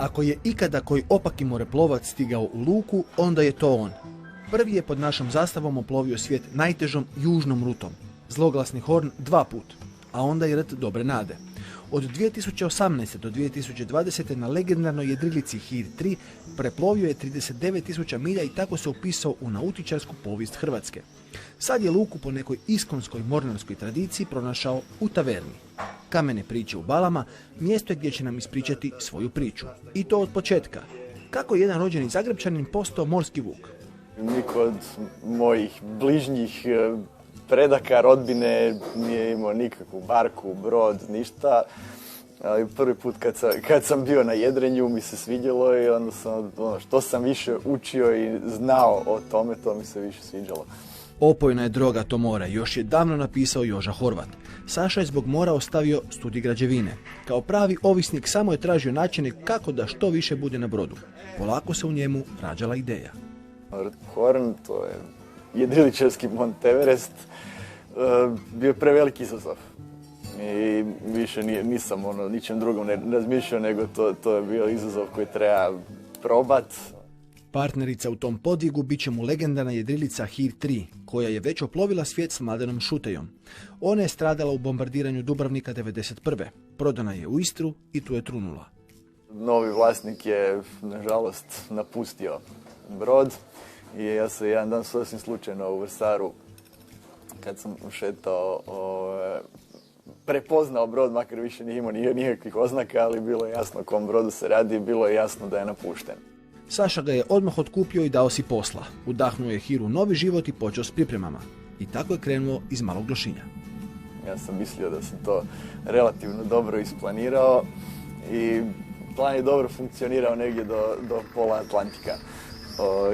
Ako je ikada koji opaki moreplovac stigao u luku, onda je to on. Prvi je pod našom zastavom oplovio svijet najtežom južnom rutom. Zloglasni Horn 2 put, a onda i rt Dobre nade. Od 2018. do 2020. na legendarnoj jedrilici Hir 3 preplovio je 39.000 milja i tako se upisao u nautičarsku povijest Hrvatske. Sad je luku po nekoj iskonskoj mornarskoj tradiciji pronašao u taverni. Kamene priče u Balama, mjesto je gdje će nam ispričati svoju priču. I to od početka. Kako je jedan rođeni Zagrepčanin postao morski vuk? Niko od mojih bližnjih predaka, rodbine nije imao nikakvu barku, brod, ništa. Ali prvi put kad sam bio na jedrenju mi se svidjelo i onda sam, što sam više učio i znao o tome, to mi se više sviđalo. Opojna je droga to more, još je davno napisao Joža Horvat. Saša je zbog mora ostavio studij građevine. Kao pravi ovisnik samo je tražio načine kako da što više bude na brodu. Polako se u njemu rađala ideja. Horn, to je jedriličarski Mont Everest, bio preveliki izazov. I više nisam ničem drugom ne razmišljao, nego to je bio izazov koji treba probat. Partnerica u tom podvigu bit će mu legendarna jedrilica Hir 3, koja je već oplovila svijet s Mladenom Šutejom. Ona je stradala u bombardiranju Dubrovnika 1991. Prodana je u Istru i tu je trunula. Novi vlasnik je, nažalost, napustio brod i ja se jedan dan sasvim slučajno u Vrsaru, kad sam šetao, prepoznao brod, makar više nije imao nikakvih oznaka, ali bilo je jasno o kom brodu se radi i bilo je jasno da je napušten. Saša ga je odmah otkupio i dao si posla. Udahnuo je Hiru novi život i počeo s pripremama. I tako je krenuo iz Malog Lošinja. Ja sam mislio da sam to relativno dobro isplanirao i plan je dobro funkcionirao negdje do pola Atlantika.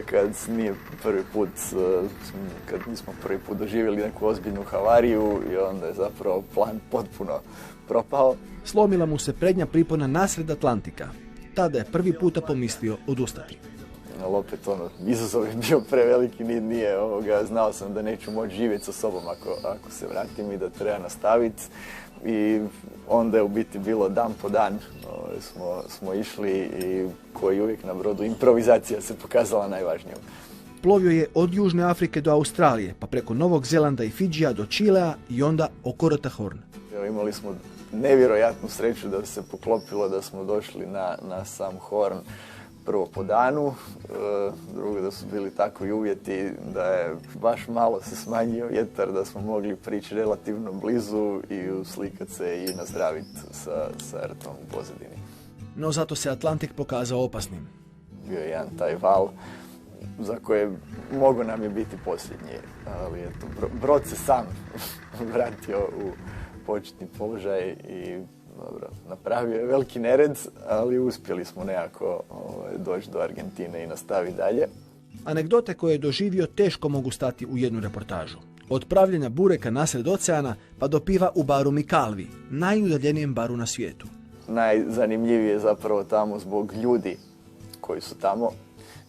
Kad nismo prvi put doživjeli neku ozbiljnu havariju i onda je zapravo plan potpuno propao. Slomila mu se prednja pripona nasred Atlantika. Tada je prvi puta pomislio odustati. Ali opet izazov je bio preveliki, znao sam da neću moći živjeti sa sobom ako se vratim i da treba nastaviti. I onda je u biti bilo dan po dan smo išli i koji uvijek na brodu improvizacija se pokazala najvažnijom. Plovio je od Južne Afrike do Australije, pa preko Novog Zelanda i Fidžija do Čilea i onda oko rta Horn. Imali smo nevjerojatnu sreću da se poklopilo da smo došli na sam Horn prvo po danu, drugo da su bili takvi uvjeti da je baš malo se smanjio vjetar, da smo mogli prići relativno blizu i uslikat se i nazdraviti sa rtom u pozadini. No zato se Atlantik pokazao opasnim. Bio je jedan taj val za koje mogo nam je biti posljednji, ali eto, brod se sam vratio u početni položaj i dobro, napravio je veliki nered, ali uspjeli smo nekako doći do Argentine i nastaviti dalje. Anegdote koje je doživio teško mogu stati u jednu reportažu. Od pravljenja bureka nasred oceana pa do piva u baru Mikalvi, najudaljenijem baru na svijetu. Najzanimljivije je zapravo tamo zbog ljudi koji su tamo.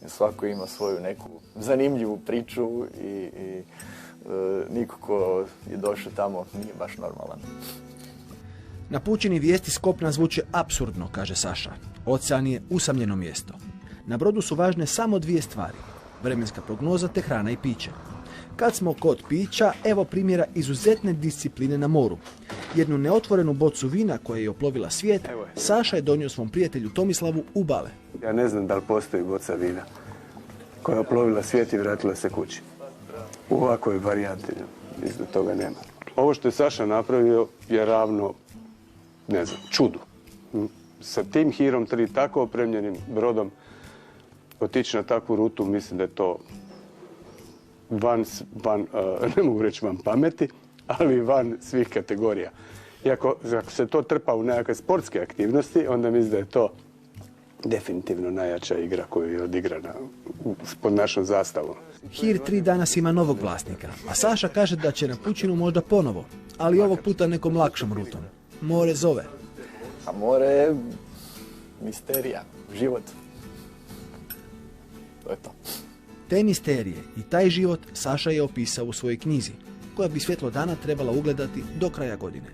Svako ima svoju neku zanimljivu priču i niko ko je došao tamo nije baš normalan. Na pučini vijesti s kopna zvuče apsurdno, kaže Saša. Ocean je usamljeno mjesto. Na brodu su važne samo dvije stvari. Vremenska prognoza te hrana i piće. Kad smo kod pića, evo primjera izuzetne discipline na moru. Jednu neotvorenu bocu vina koja je oplovila svijet, Saša je donio svom prijatelju Tomislavu u Bale. Ja ne znam da li postoji boca vina koja je oplovila svijet i vratila se kući. U ovakvoj varijanti, mislim da toga nema. Ovo što je Saša napravio je ravno, ne znam, čudu. Sa tim Hirom 3, tako opremljenim brodom, otići na takvu rutu, mislim da je to ne mogu reći van pameti, ali van svih kategorija. I ako se to trpa u nekakve sportske aktivnosti, onda mislim da je to definitivno najjača igra koju je odigrana pod našom zastavom. Hir 3 danas ima novog vlasnika, a Saša kaže da će na pučinu možda ponovo, ali ovog puta nekom lakšom rutom. More zove. A more je misterija, život. To je to. Te misterije i taj život Saša je opisao u svojoj knjizi, koja bi svjetlo dana trebala ugledati do kraja godine.